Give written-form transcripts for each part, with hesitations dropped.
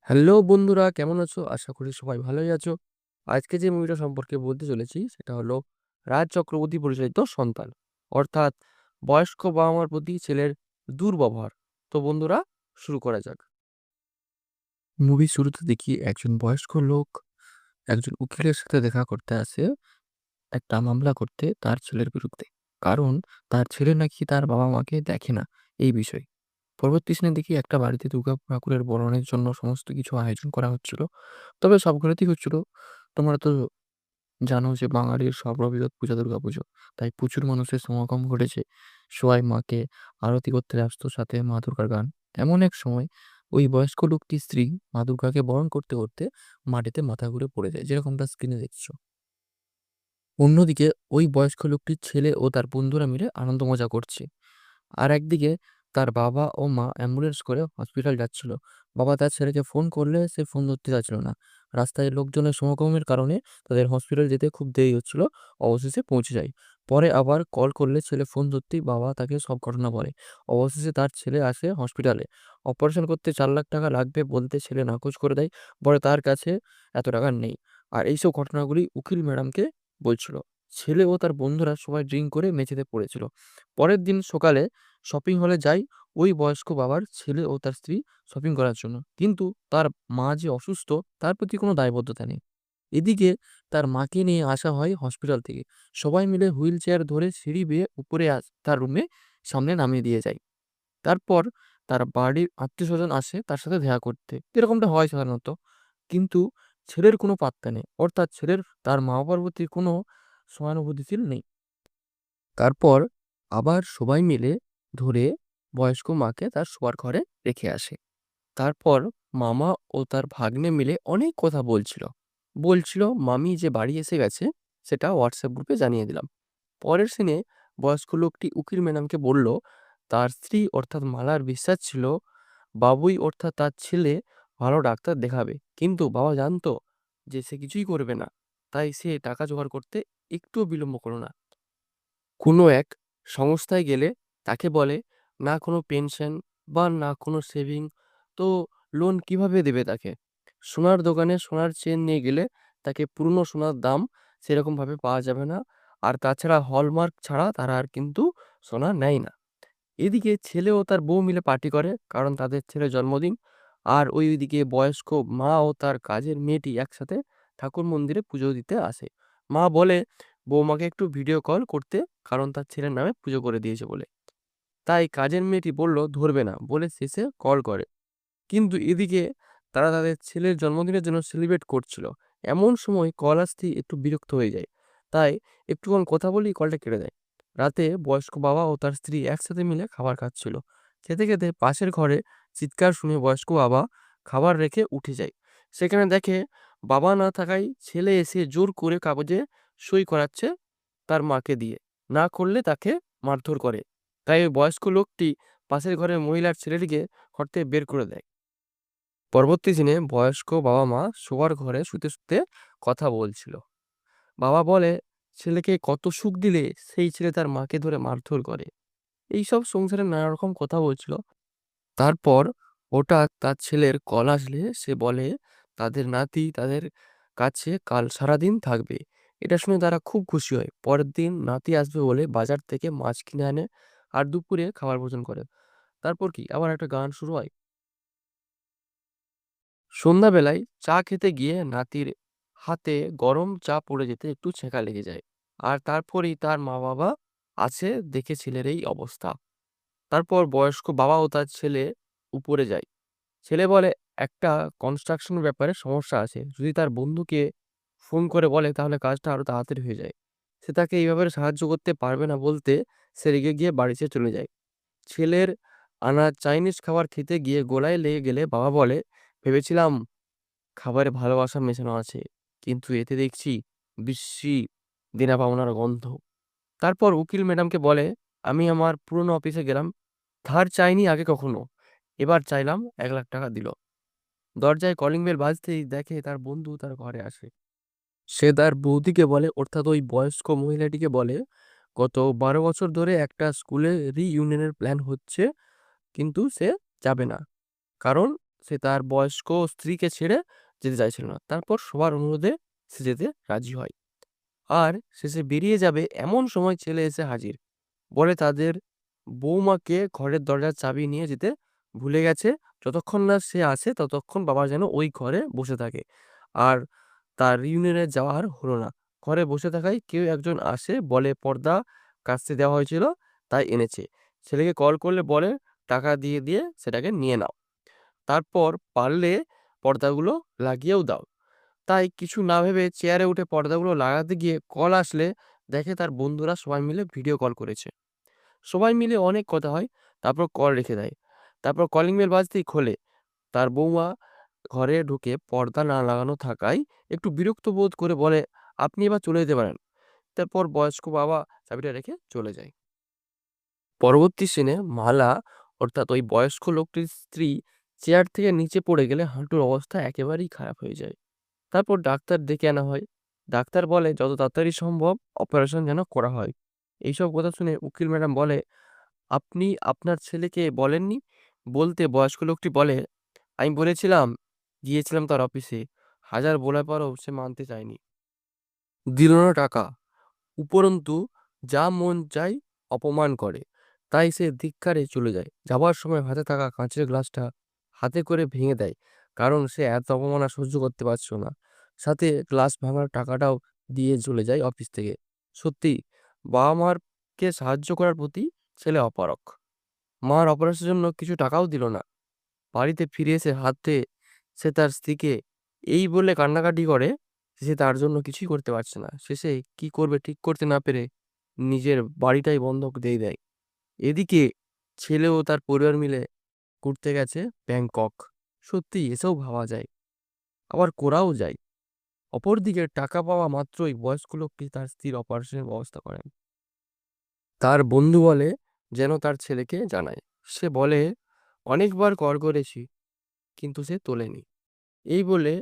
Hello বন্ধুরা, কেমন আছো? আশা করি সবাই ভালোই আছো। আজকে যে মুভিটা সম্পর্কে বলতে চলেছি সেটা হলো রাজ চক্রবর্তী পরিচালিত সন্তান। অর্থাৎ বয়স্ক বাবা-মার প্রতি ছেলের দুর্ব্যবহার। তো বন্ধুরা, শুরু করা যাক। মুভির শুরুতে দেখি একজন বয়স্ক লোক একজন উকিলের সাথে দেখা করতে আসে একটা মামলা করতে তার ছেলের বিরুদ্ধে। কারণ তার ছেলে নাকি তার বাবা-মাকে দেখে না এই বিষয়ে। পরবর্তী সিনে দেখি একটা বাড়িতে দুর্গা ঠাকুরের বরণের জন্য সমস্ত কিছু আয়োজন করা হচ্ছিল। তবে সব ঘরেতেই হচ্ছিল। তোমরা তো জানো যে বাঙালির সর্ববৃহৎ পূজা দুর্গাপুজো। তাই প্রচুর মানুষের সমাগম ঘটেছে। সবাই মাকে আরতি করতে ব্যস্ত, সাথে মা দুর্গার গান। এমন এক সময় ওই বয়স্ক লোকটির স্ত্রী মা দুর্গাকে বরণ করতে করতে মাটিতে মাথা ঘুরে পড়ে যায়, যেরকমটা স্ক্রিনে দেখছো। অন্যদিকে ওই বয়স্ক লোকটির ছেলে ও তার বন্ধুরা মিলে আনন্দ মজা করছে। আর একদিকে তার বাবা ও মা অ্যাম্বুলেন্স করে হসপিটাল যাচ্ছিল। বাবা তার ছেলেকে ফোন করলে সে ফোন ধরতে চাচ্ছিল না। রাস্তায় লোকজনের সমাগমের কারণে তাদের হসপিটাল যেতে খুব দেরি হচ্ছিল। অবশেষে পৌঁছে যায়। পরে আবার কল করলে ছেলে ফোন ধরতেই বাবা তাকে সব ঘটনা বলে। অবশেষে তার ছেলে আসে হসপিটালে। অপারেশন করতে 4 লাখ টাকা লাগবে বলতে ছেলে নাকচ করে দেয়। পরে তার কাছে এত টাকা নেই। আর এইসব ঘটনাগুলি উকিল ম্যাডামকে বলছিল। ছেলে ও তার বন্ধুরা সবাই ড্রিঙ্ক করে মেঝেতে পড়েছিল। পরের দিন সকালে শপিং হলে যাই ওই বয়স্ক বাবার ছেলে ও তার স্ত্রী শপিং করার জন্য। কিন্তু তার মা যে অসুস্থ তার প্রতি কোনো দায়বদ্ধতা নেই। এদিকে তার মাকে নিয়ে আসা হয় হসপিটাল থেকে। সবাই মিলে হুইল চেয়ার ধরে সিঁড়ি বেয়ে উপরে তার রুমে সামনে নামিয়ে দিয়ে যায়। তারপর তার বাড়ির আত্মীয়স্বজন আসে তার সাথে দেখা করতে, এরকমটা হয় সাধারণত। কিন্তু ছেলের কোনো পাত্তা নেই, অর্থাৎ ছেলের তার মা বাবার প্রতি কোনো সহানুভূতিশীল নেই। তারপর আবার সবাই মিলে ধরে বয়স্ক মাকে তার শোয়ার ঘরে রেখে আসে। তারপর মামা ও তার ভাগ্নে মিলে অনেক কথা বলছিল মামি যে বাড়ি এসে গেছে সেটা হোয়াটসঅ্যাপ গ্রুপে জানিয়ে দিলাম। পরের সিনে বয়স্ক লোকটি উকিল ম্যাডামকে বলল তার স্ত্রী অর্থাৎ মালার বিশ্বাস ছিল বাবুই অর্থাৎ তার ছেলে ভালো ডাক্তার দেখাবে, কিন্তু বাবা জানতো যে সে কিছুই করবে না। তাই সে টাকা জোগাড় করতে একটুও বিলম্ব করলো না। কোনো এক সংস্থায় গেলে তাকে বলে না কোনো পেনশন বা না কোনো সেভিং, তো লোন কিভাবে দেবে তাকে? সোনার দোকানে সোনার চেন নিয়ে গেলে তাকে পুরনো সোনার দাম সেরকমভাবে পাওয়া যাবে না। আর তাছাড়া হলমার্ক ছাড়া তারা আর কিন্তু সোনা নেয় না। এদিকে ছেলে ও তার বউ মিলে পার্টি করে কারণ তাদের ছেলের জন্মদিন। আর ওইদিকে বয়স্ক মা ও তার কাজের মেয়েটি একসাথে ঠাকুর মন্দিরে পুজো দিতে আসে। মা বলে বৌমাকে একটু ভিডিও কল করতে, কারণ তার ছেলের নামে পুজো করে দিয়েছে বলে। তাই কাজের মেয়েটি বলল ধরবে না বলে শেষে কল করে। কিন্তু এদিকে তারা তাদের ছেলের জন্মদিনের জন্য সেলিব্রেট করছিল। এমন সময় কল আসতেই একটু বিরক্ত হয়ে যায়। তাই একটুক্ষণ কথা বলেই কলটা কেটে দেয়। রাতে বয়স্ক বাবা ও তার স্ত্রী একসাথে মিলে খাবার খাচ্ছিল। খেতে খেতে পাশের ঘরে চিৎকার শুনে বয়স্ক বাবা খাবার রেখে উঠে যায়। সেখানে দেখে বাবা না থাকায় ছেলে এসে জোর করে কাগজে সই করাচ্ছে তার মাকে দিয়ে। না করলে তাকে মারধর করে। তাই ওই বয়স্ক লোকটি পাশের ঘরের মহিলার ছেলেটিকে ঘর থেকে বের করে দেয়। পরবর্তী দিনে বয়স্ক বাবা মা শোয়ার ঘরে শুতে শুতে কথা বলছিল। বাবা বলে ছেলেকে কত সুখ দিলে সেই ছেলে তার মাকে ধরে মারধর করে। এইসব সংসারে নানা রকম কথা বলছিল। তারপর হঠাৎ তার ছেলের কল আসলে সে বলে তাদের নাতি তাদের কাছে কাল সারাদিন থাকবে। এটা শুনে তারা খুব খুশি হয়। পরের দিন নাতি আসবে বলে বাজার থেকে মাছ কিনে আনে আর দুপুরে খাবার ভোজন করে। তারপর কি আবার একটা গান শুরু হয়। সন্ধ্যাবেলায় চা খেতে গিয়ে নাতির হাতে গরম চা পড়ে যেতে একটু ছেঁকা লেগে যায়। আর তারপরেই তার মা বাবা আছে দেখে ছেলের এই অবস্থা। তারপর বয়স্ক বাবা ও তার ছেলে উপরে যায়। ছেলে বলে একটা কনস্ট্রাকশন ব্যাপারে সমস্যা আছে, যদি তার বন্ধুকে ফোন করে বলে তাহলে কাজটা আরো তাড়াতাড়ি হয়ে যায়। সে তাকে এই ব্যাপারে সাহায্য করতে পারবে না বলতে সে রেগে গিয়ে বাড়িতে চলে যায়। ছেলের আনা চাইনিজ খাবার খেতে গিয়ে গোলায় লেগে গেলে বাবা বলে ভেবেছিলাম খাবারে ভালোবাসা মেশানো আছে, কিন্তু এতে দেখছি বিশ্রী দেনা পাওনার গন্ধ। তারপর উকিল ম্যাডামকে বলে আমি আমার পুরনো অফিসে গেলাম, ধার চাইনি আগে কখনো, এবার চাইলাম 1 লাখ টাকা দিল। দরজায় কলিং বেল বাজতেই দেখে তার বন্ধু তার ঘরে আসে। সে তার বৌদিকে বলে, অর্থাৎ ওই বয়স্ক মহিলাটিকে বলে গত 12 বছর ধরে একটা স্কুলে রিইউনিয়নের প্ল্যান হচ্ছে, কিন্তু সে যাবে না। কারণ সে তার বয়স্ক স্ত্রীকে ছেড়ে যেতে চাইছিল না। তারপর সবার অনুরোধে সে যেতে রাজি হয়। আর শেষে বেরিয়ে যাবে এমন সময় ছেলে এসে হাজির। বলে তাদের বৌমাকে ঘরের দরজার চাবি নিয়ে যেতে ভুলে গেছে। যতক্ষণ না সে আসে ততক্ষণ বাবা যেন ওই ঘরে বসে থাকে। আর তার রিউনিয়নে যাওয়া আর হলো না। ঘরে বসে থাকায় কেউ একজন আসে, বলে পর্দা কাচতে দেওয়া হয়েছিল তাই এনেছে। ছেলেকে কল করলে বলে টাকা দিয়ে দিয়ে সেটাকে নিয়ে নাও। তারপর পারলে পর্দাগুলো লাগিয়েও দাও। তাই কিছু না ভেবে চেয়ারে উঠে পর্দাগুলো লাগাতে গিয়ে কল আসলে দেখে তার বন্ধুরা সবাই মিলে ভিডিও কল করেছে। সবাই মিলে অনেক কথা হয়। তারপর কল রেখে দেয়। তারপর কলিং বেল বাজতেই খোলে। তার বৌমা ঘরে ঢুকে পর্দা না লাগানো থাকায় একটু বিরক্ত বোধ করে বলে, আপনি এবার চলে যেতে পারেন। তারপর বয়স্ক বাবা চাবিটা রেখে চলে যায়। পরবর্তী সিনে মালা, অর্থাৎ ওই বয়স্ক লোকটির স্ত্রী, চেয়ার থেকে নিচে পড়ে গেলে হাঁটুর অবস্থা একেবারেই খারাপ হয়ে যায়। তারপর ডাক্তার ডেকে আনা হয়। ডাক্তার বলে যত তাড়াতাড়ি সম্ভব অপারেশন যেন করা হয়। এইসব কথা শুনে উকিল ম্যাডাম বলে, আপনি আপনার ছেলেকে বলেননি? বলতে বয়স্ক লোকটি বলে, আমি বলেছিলাম, গিয়েছিলাম তার অফিসে, হাজার বলার পরও সে মানতে চায়নি, দিল না টাকা, উপরন্তু যা মন চাই অপমান করে। তাই সে ধিক্কারে চলে যায়। যাবার সময় হাতে থাকা কাঁচের গ্লাসটা হাতে করে ভেঙে দেয়, কারণ সে এত অপমাননা সহ্য করতে পারছিল না। সাথে গ্লাস ভাঙার টাকাটাও দিয়ে চলে যায় অফিস থেকে। সত্যি, বাবা মারকে সাহায্য করার প্রতি ছেলে অপারক। মার অপারেশনের জন্য কিছু টাকাও দিল না। বাড়িতে ফিরে এসে হাতে সে তার স্ত্রীকে এই বলে কান্নাকাটি করে, সে তার জন্য কিছুই করতে পারছে না। শেষে কি করবে ঠিক করতে না পেরে নিজের বাড়িটাই বন্ধক দিয়ে দেয়। এদিকে ছেলে ও তার পরিবার মিলে ঘুরতে গেছে ব্যাংকক। সত্যি এসেও ভাবা যায়, আবার করাও যায়। অপরদিকে টাকা পাওয়া মাত্রই বয়স্ক লোকটি তার স্ত্রীর অপারেশনের ব্যবস্থা করেন। তার বন্ধু বলে যেন তার ছেলেকে জানায়। সে বলে, অনেকবার কল করেছি কিন্তু সে তোলেনি। এই বলে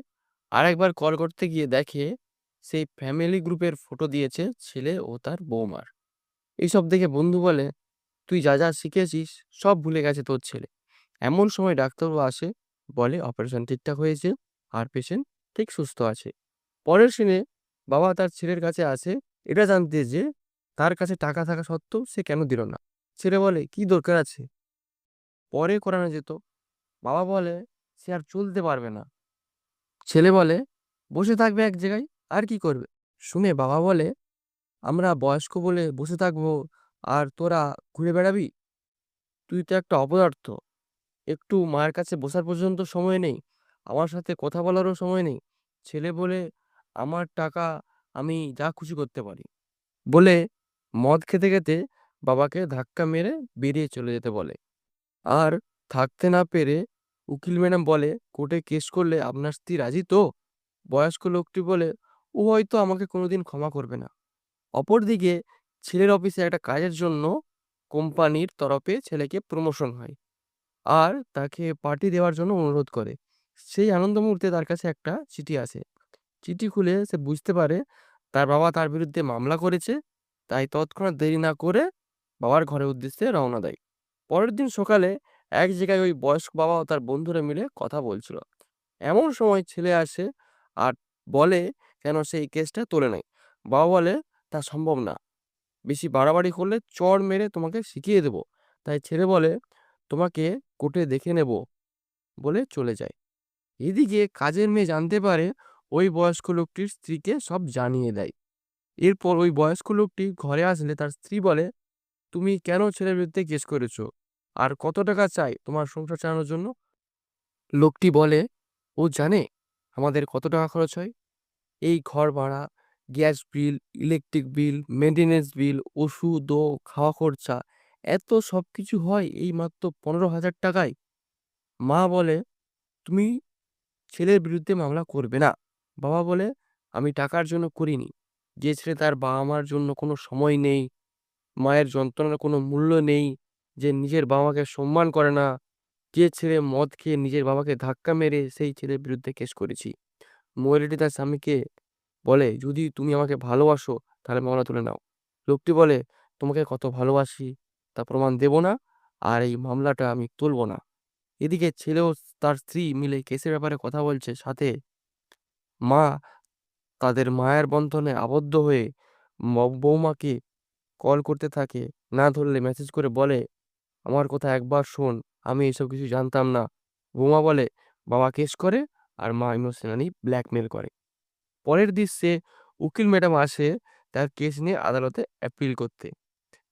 আরেকবার কল করতে গিয়ে দেখে সেই ফ্যামিলি গ্রুপের ফটো দিয়েছে ছেলে ও তার বৌমার। এইসব দেখে বন্ধু বলে, তুই যা যা শিখেছিস সব ভুলে গেছে তোর ছেলে। এমন সময় ডাক্তারবাবু আসে, বলে অপারেশন ঠিকঠাক হয়েছে আর পেশেন্ট ঠিক সুস্থ আছে। পরের সিনে বাবা তার ছেলের কাছে আসে এটা জানতে যে তার কাছে টাকা থাকা সত্ত্বেও সে কেন দিল না। ছেলে বলে, কি দরকার আছে, পরে করানো যেত। বাবা বলে, সে আর চলতে পারবে না। ছেলে বলে, বসে থাকবে এক জায়গায়, আর কি করবে। শুনে বাবা বলে, আমরা বয়স্ক বলে বসে থাকবো আর তোরা ঘুরে বেড়াবি? তুই তো একটা অপদার্থ। একটু মায়ের কাছে বসার পর্যন্ত সময় নেই, আমার সাথে কথা বলারও সময় নেই। ছেলে বলে, আমার টাকা আমি যা খুশি করতে পারি বলে মদ খেতে খেতে বাবাকে ধাক্কা মেরে বেরিয়ে চলে যেতে বলে। আর থাকতে না পেরে উকিল ম্যাডাম বলে, কোর্টে কেস করলে আপনার স্ত্রী রাজি তো? বয়স্ক লোকটি বলে, ও হয়তো আমাকে কোনোদিন ক্ষমা করবে না। অপরদিকে ছেলের অফিসে একটা কাজের জন্য কোম্পানির তরফে ছেলেকে প্রমোশন হয় আর তাকে পার্টি দেওয়ার জন্য অনুরোধ করে। সেই আনন্দ মুহূর্তে তার কাছে একটা চিঠি আসে। চিঠি খুলে সে বুঝতে পারে তার বাবা তার বিরুদ্ধে মামলা করেছে। তাই তৎক্ষণাৎ দেরি না করে বাবার ঘরের উদ্দেশ্যে রওনা দেয়। পরের দিন সকালে এক জায়গায় ওই বয়স্ক বাবা ও তার বন্ধুরা মিলে কথা বলছিল। এমন সময় ছেলে আসে আর বলে কেন সেই কেসটা তোলে নাই। বাবা বলে, তা সম্ভব না, বেশি বাড়াবাড়ি করলে চড় মেরে তোমাকে শিখিয়ে দেবো। তাই ছেলে বলে, তোমাকে কোর্টে দেখে নেব বলে চলে যায়। এদিকে কাজের মেয়ে জানতে পারে ওই বয়স্ক লোকটির স্ত্রীকে সব জানিয়ে দেয়। এরপর ওই বয়স্ক লোকটি ঘরে আসলে তার স্ত্রী বলে, তুমি কেন ছেলের বিরুদ্ধে কেস করেছো আর কত টাকা চাই তোমার সংসার চালানোর জন্য? লোকটি বলে, ও জানে আমাদের কত টাকা খরচ হয়, এই ঘর ভাড়া, gas bill, electric bill, maintenance bill, ওষুধ ও খাওয়া খরচা, এত সব কিছু হয় এই মাত্র 15,000 টাকায়। মা বলে, তুমি ছেলের বিরুদ্ধে মামলা করবে না। বাবা বলে, আমি টাকার জন্য করিনি। যে ছেলে তার বাবা মার জন্য কোনো সময় নেই, মায়ের যন্ত্রণার কোনো মূল্য নেই, যে নিজের বাবা মাকে সম্মান করে না, যে ছেলে মদ খেয়ে নিজের বাবাকে ধাক্কা মেরে, সেই ছেলের বিরুদ্ধে কেস করেছি। মহিলাটি তার স্বামীকে বলে, যদি তুমি আমাকে ভালোবাসো তাহলে মামলা তুলে নাও। লোকটি বলে, তোমাকে কত ভালোবাসি তা প্রমাণ দেব না, আর এই মামলাটা আমি তুলব না। এদিকে ছেলে ও তার স্ত্রী মিলে কেসের ব্যাপারে কথা বলছে, সাথে মা তাদের মায়ের বন্ধনে আবদ্ধ হয়ে বৌমাকে কল করতে থাকে। না ধরলে মেসেজ করে বলে, আমার কথা একবার শোন, আমি এসব কিছু জানতাম না। বৌমা বলে বাবা কেস করে, আর মা ইমোশনালি ব্ল্যাকমেল করে। পরের দৃশ্যে উকিল ম্যাডাম আসে তার কেস নিয়ে আদালতে অ্যাপিল করতে।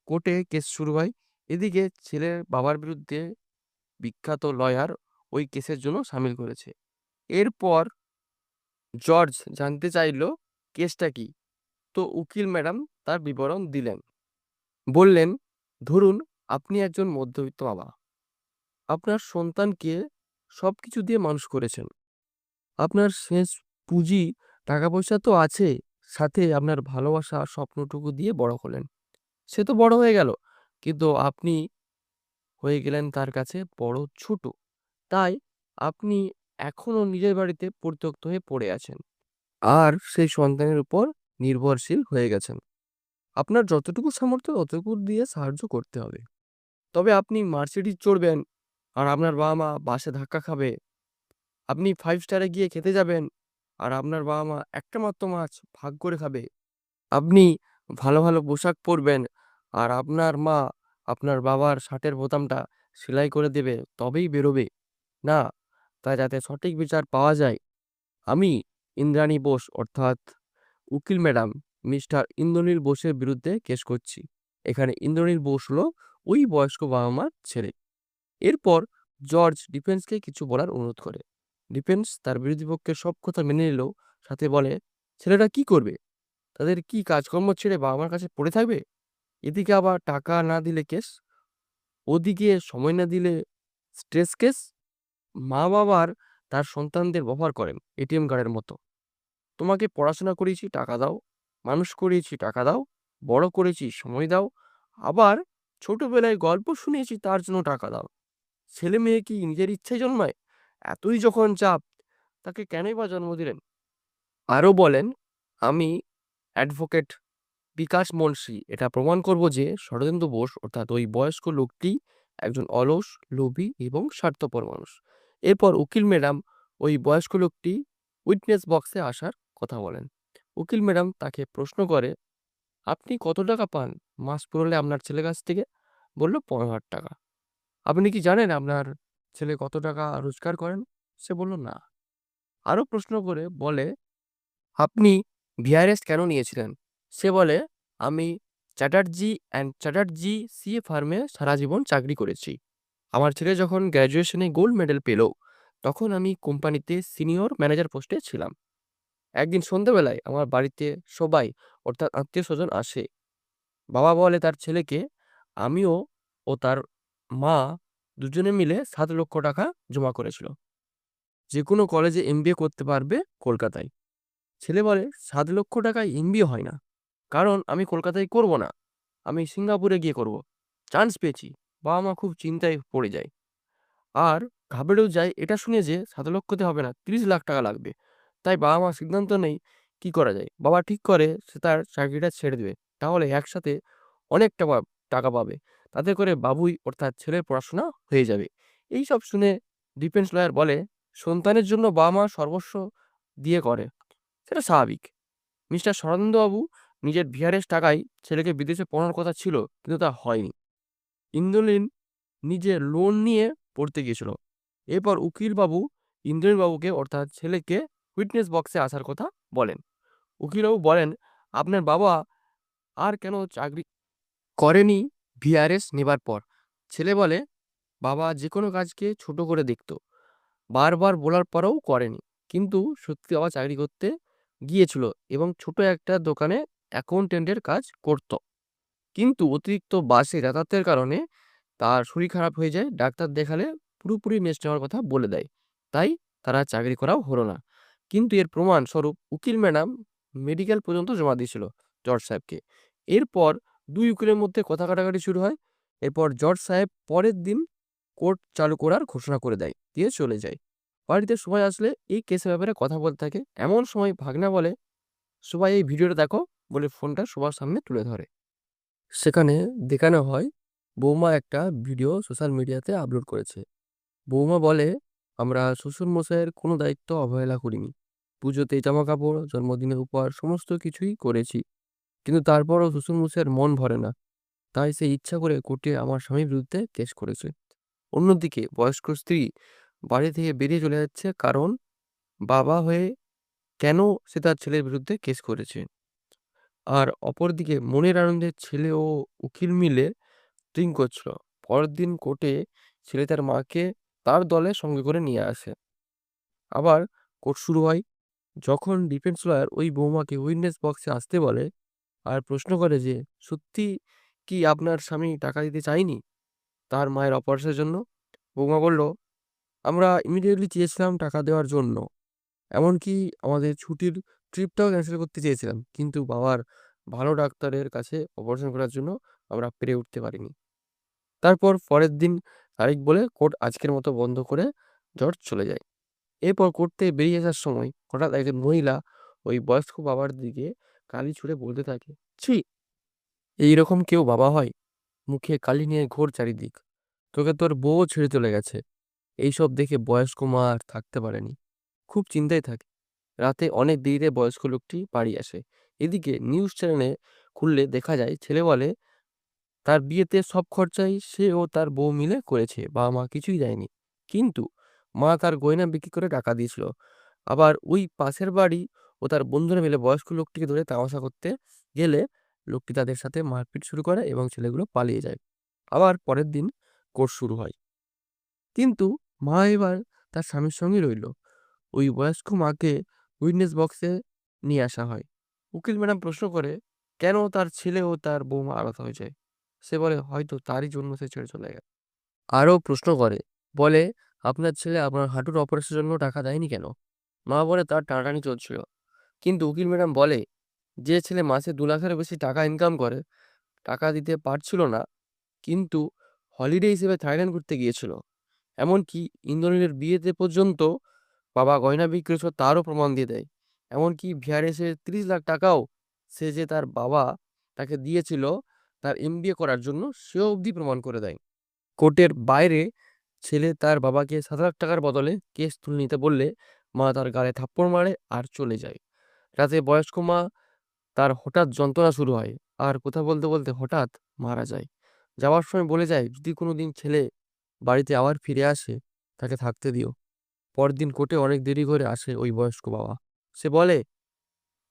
কোর্টে কেস শুরু হয়। এদিকে ছেলের বাবার বিরুদ্ধে বিখ্যাত লয়ার ওই কেসের জন্য সামিল করেছে। এরপর জর্জ জানতে চাইলো কেসটা কি। তো উকিল ম্যাডাম তার বিবরণ দিলেন। বললেন, ধরুন আপনি একজন মধ্যবিত্ত বাবা। আপনার সন্তানকে সবকিছু দিয়ে মানুষ করেছেন। আপনার শেষ পুঁজি টাকা পয়সা তো আছে, সাথে আপনার ভালোবাসা স্বপ্নটুকু দিয়ে বড় হলেন। সে তো বড় হয়ে গেল, কিন্তু আপনি হয়ে গেলেন তার কাছে বড় ছোট। তাই আপনি এখনো নিজের বাড়িতে পরিত্যক্ত হয়ে পড়ে আছেন, আর সেই সন্তানের উপর নির্ভরশীল হয়ে গেছেন। আপনার যতটুকু সামর্থ্য ততটুকু দিয়ে সাহায্য করতে হবে। তবে আপনি মার্সিডিজ চড়বেন, আর আপনার বাবা মা বাসে ধাক্কা খাবে। আপনি 5 স্টারে গিয়ে খেতে যাবেন, আর আপনার বাবা মা একটা মাত্র মাছ ভাগ করে খাবে। আপনি ভালো ভালো পোশাক পরবেন, আর আপনার মা আপনার বাবার শার্টের বোতামটা সেলাই করে দেবে, তবেই বেরোবে। না, তাই যাতে সঠিক বিচার পাওয়া যায়, আমি ইন্দ্রাণী বোস অর্থাৎ উকিল ম্যাডাম মিস্টার ইন্দ্রনীল বোসের বিরুদ্ধে কেস করছি। এখানে ইন্দ্রনীল বোস হলো ওই বয়স্ক বাবা মার ছেলে। এরপর জর্জ ডিফেন্সকে কিছু বলার অনুরোধ করে। ডিফেন্স তার বিরোধী পক্ষের সব কথা মেনে নিলেও সাথে বলে, ছেলেরা কি করবে? তাদের কি কাজকর্ম ছেড়ে বাবা মার কাছে পড়ে থাকবে? এদিকে আবার টাকা না দিলে কেস, ওদিকে সময় না দিলে স্ট্রেস কেস। মা বাবার তার সন্তানদের ব্যবহার করেন এটিএম কার্ডের মতো। তোমাকে পড়াশোনা করিয়েছি, টাকা দাও। মানুষ করিয়েছি, টাকা দাও। বড় করেছি, সময় দাও। আবার ছোটবেলায় গল্প শুনিয়েছি, তার জন্য টাকা দাও। ছেলে মেয়ে কি নিজের ইচ্ছায় জন্মায়? এতই যখন চাপ, তাকে কেনই বা জন্ম দিলেন? আরও বলেন, আমি অ্যাডভোকেট বিকাশ মুন্সি এটা প্রমাণ করব যে শরদিন্দু বোস অর্থাৎ ওই বয়স্ক লোকটি একজন অলস, লোভী এবং স্বার্থপর মানুষ। এরপর উকিল ম্যাডাম ওই বয়স্ক লোকটি উইটনেস বক্সে আসার কথা বলেন। উকিল ম্যাডাম তাকে প্রশ্ন করে, আপনি কত টাকা পান মাস পুরলে আপনার ছেলের কাছ থেকে? বলল, 15,000 টাকা। আপনি কি জানেন আপনার ছেলে কত টাকা রোজগার করেন? সে বলল, না। আরও প্রশ্ন করে বলে, আপনি ভিআরএস কেন নিয়েছিলেন? সে বলে, আমি চ্যাটার্জি অ্যান্ড চ্যাটার্জি সিএ ফার্মে সারা জীবন চাকরি করেছি। আমার ছেলে যখন গ্র্যাজুয়েশনে গোল্ড মেডেল পেল, তখন আমি কোম্পানিতে সিনিয়র ম্যানেজার পোস্টে ছিলাম। একদিন সন্ধ্যাবেলায় আমার বাড়িতে সবাই অর্থাৎ আত্মীয় স্বজন আসে। বাবা বলে তার ছেলেকে, আমিও ও তার মা দুজনে মিলে 7 লক্ষ টাকা জমা করেছিল, যে কোনো কলেজে এমবিএ করতে পারবে কলকাতায়। ছেলে বলে, 7 লক্ষ টাকায় এমবিএ হয় না, কারণ আমি কলকাতায় করব না, আমি সিঙ্গাপুরে গিয়ে করব। চান্স পেয়েছি। বাবা মা খুব চিন্তায় পড়ে যায়, আর ঘাবড়েও যায় এটা শুনে যে 7 লক্ষতে হবে না, 30 লাখ টাকা লাগবে। তাই বাবা মা সিদ্ধান্ত নেই কি করা যায়। বাবা ঠিক করে সে তার চাকরিটা ছেড়ে দেবে, তাহলে একসাথে অনেক টাকা পাবে। তাতে করে বাবুই অর্থাৎ ছেলের পড়াশোনা হয়ে যাবে। এই সব শুনে ডিফেন্স লয়ার বলে, সন্তানের জন্য বাবা মা সর্বস্ব দিয়ে করে, সেটা স্বাভাবিক। মিস্টার সদানন্দবাবু নিজের ভিআরএস টাকায় ছেলেকে বিদেশে পড়ানোর কথা ছিল, কিন্তু তা হয়নি। ইন্দ্রনীল নিজে লোন নিয়ে পড়তে গিয়েছিল। এরপর উকিলবাবু ইন্দ্রনীলবাবুকে অর্থাৎ ছেলেকে উইটনেস বক্সে আসার কথা বলেন। উকিলবাবু বলেন, আপনার বাবা আর কেন চাকরি করেনি ভিআরএস নেবার পর? ছেলে বলে, বাবা যে কোনো কাজকে ছোট করে দেখতো, বারবার বলার পরেও করেনি। কিন্তু সত্যি বাবা চাকরি করতে গিয়েছিল এবং ছোট একটা দোকানে অ্যাকাউন্টেন্টের কাজ করত। কিন্তু অতিরিক্ত বাসে যাতায়াতের কারণে তার শরীর খারাপ হয়ে যায়। ডাক্তার দেখালে পুরোপুরি রেস্ট নেওয়ার কথা বলে দেয়। তাই তারা চাকরি করাও হলো না। কিন্তু এর প্রমাণ স্বরূপ উকিল ম্যাডাম মেডিকেল পর্যন্ত জমা দিয়েছিল জর্জ সাহেবকে। এরপর দুই উকিলের মধ্যে কথা কাটাকাটি শুরু হয়। এরপর জর্জ সাহেব পরের দিন কোর্ট চালু করার ঘোষণা করে দিয়ে চলে যায়। বাড়িতে সবাই আসলে এই কেসের ব্যাপারে কথা বলতে থাকে। এমন সময় ভাগনা বলে, সবাই এই ভিডিওটা দেখো, বলে ফোনটা সবার সামনে তুলে ধরে। সেখানে দেখানো হয় বৌমা একটা ভিডিও সোশ্যাল মিডিয়াতে আপলোড করেছে। বৌমা বলে, আমরা শ্বশুরমশাইয়ের কোনো দায়িত্ব অবহেলা করিনি। পুজোতে জামাকাপড়, জন্মদিনে উপহার সমস্ত কিছুই করেছি। কিন্তু তারপরও শ্বশুরমশাইয়ের মন ভরে না। তাই সে ইচ্ছা করে কোর্টে আমার স্বামীর বিরুদ্ধে কেস করেছে। অন্যদিকে বয়স্ক স্ত্রী বাড়ি থেকে বেরিয়ে চলে যাচ্ছে, কারণ বাবা হয়ে কেন সে তার ছেলের বিরুদ্ধে কেস করেছে। আর অপরদিকে মনের আনন্দে ছেলে ও উকিল মিলে ড্রিঙ্ক করছিল। পরের দিন কোর্টে ছেলে তার মাকে তার দলে সঙ্গে করে নিয়ে আসে। আবার কোর্ট শুরু হয়। যখন ডিফেন্স লয়ার ওই বৌমাকে উইটনেস বক্সে আসতে বলে আর প্রশ্ন করে যে, সত্যি কি আপনার স্বামী টাকা দিতে চায়নি তার মায়ের অপারেশনের জন্য? বৌমা বলল, আমরা ইমিডিয়েটলি চেয়েছিলাম টাকা দেওয়ার জন্য। এমনকি আমাদের ছুটির ট্রিপটাও ক্যান্সেল করতে চেয়েছিলাম। কিন্তু বাবার ভালো ডাক্তারের কাছে অপারেশন করার জন্য আমরা পেরে উঠতে পারিনি। তারপর পরের দিন তারিখ বলে কোর্ট আজকের মতো বন্ধ করে জর্জ চলে যায়। এরপর কোর্ট থেকে বেরিয়ে আসার সময় হঠাৎ একজন মহিলা ওই বয়স্ক বাবার দিকে কালি ছুঁড়ে বলতে থাকে, ছি, এইরকম কেউ বাবা হয়? মুখে কালি নিয়ে ঘোর চারিদিক। তোকে তোর বউ ছেড়ে চলে গেছে। এইসব দেখে বয়স্ক মা আর থাকতে পারেনি। খুব চিন্তায় থাকে। রাতে অনেক দেরিতে বয়স্ক লোকটি বাড়ি আসে। এদিকে নিউজ চ্যানেলে খুললে দেখা যায় ছেলে বলে তার বিয়েতে সব খরচাই সে ও তার বউ মিলে করেছে, বাবা মা কিছুই দেয়নি। কিন্তু মা তার গয়না বিক্রি করে টাকা দিয়েছিল। আবার ওই পাশের বাড়ি ও তার বন্ধুরা মিলে বয়স্ক লোকটিকে ধরে তামাশা করতে গেলে লোকটি তাদের সাথে মারপিট শুরু করে এবং ছেলেগুলো পালিয়ে যায়। আবার পরের দিন কোর্ট শুরু হয়, কিন্তু মা এবার তার স্বামীর সঙ্গে রইল। ওই বয়স্ক মাকে উইটনেস বক্সে নিয়ে আসা হয়। উকিল ম্যাডাম প্রশ্ন করে, কেন তার ছেলে ও তার বৌমা আলাদা হয়ে যায়? সে বলে, হয়তো তারই জন্য সে ছেড়ে চলে গেছে। আরও প্রশ্ন করে, বলে, আপনার ছেলে আপনার হাঁটুর অপারেশনের জন্য টাকা দেয়নি কেন? মা বলে, তার টানাটানি চলছিল। কিন্তু উকিল ম্যাডাম বলে, যে ছেলে মাসে 2 লাখের বেশি টাকা ইনকাম করে টাকা দিতে পারছিল না, কিন্তু হলিডে হিসেবে থাইল্যান্ড ঘুরতে গিয়েছিল। এমনকি ইন্দ্রনীলের বিয়েতে পর্যন্ত বাবা গয়না বিক্রি করেছিল তারও প্রমাণ দিয়ে দেয়। এমনকি ভিআরএসের 30 লাখ টাকাও সে যে তার বাবা তাকে দিয়েছিল তার এমবিএ করার জন্য, সেও অবধি প্রমাণ করে দেয়। কোর্টের বাইরে ছেলে তার বাবাকে 7 লাখ টাকার বদলে কেস তুলে নিতে বললে মা তার গালে থাপ্পড় মারে আর চলে যায়। রাতে বয়স্ক মা তার হঠাৎ যন্ত্রণা শুরু হয় আর কথা বলতে বলতে হঠাৎ মারা যায়। যাওয়ার সময় বলে যায়, যদি কোনোদিন ছেলে বাড়িতে আবার ফিরে আসে তাকে থাকতে দিও। পরের দিন কোর্টে অনেক দেরি করে আসে ওই বয়স্ক বাবা। সে বলে,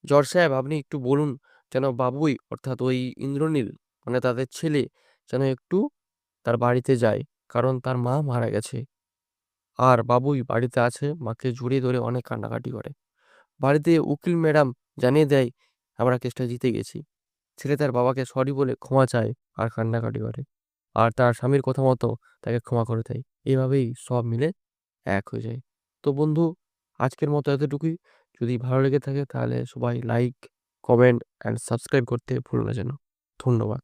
জজ সাহেব, আপনি একটু বলুন যেন বাবুই অর্থাৎ ওই ইন্দ্রনীল মানে তাদের ছেলে যেন একটু তার বাড়িতে যায়, কারণ তার মা মারা গেছে। আর বাবুই বাড়িতে আছে, মাকে জড়িয়ে ধরে অনেক কান্নাকাটি করে। বাড়িতে উকিল ম্যাডাম জানিয়ে দেয়, আমরা কেসটা জিতে গেছি। ছেলে তার বাবাকে সরি বলে ক্ষমা চায় আর কান্নাকাটি করে। আর তার স্বামীর কথা মতো তাকে ক্ষমা করে দেয়। এভাবেই সব মিলে এক হয়ে যায়। তো বন্ধু, আজকের মতো এতটুকুই। যদি ভালো লেগে থাকে তাহলে সবাই লাইক, কমেন্ট অ্যান্ড সাবস্ক্রাইব করতে ভুলো না যেন। ধন্যবাদ।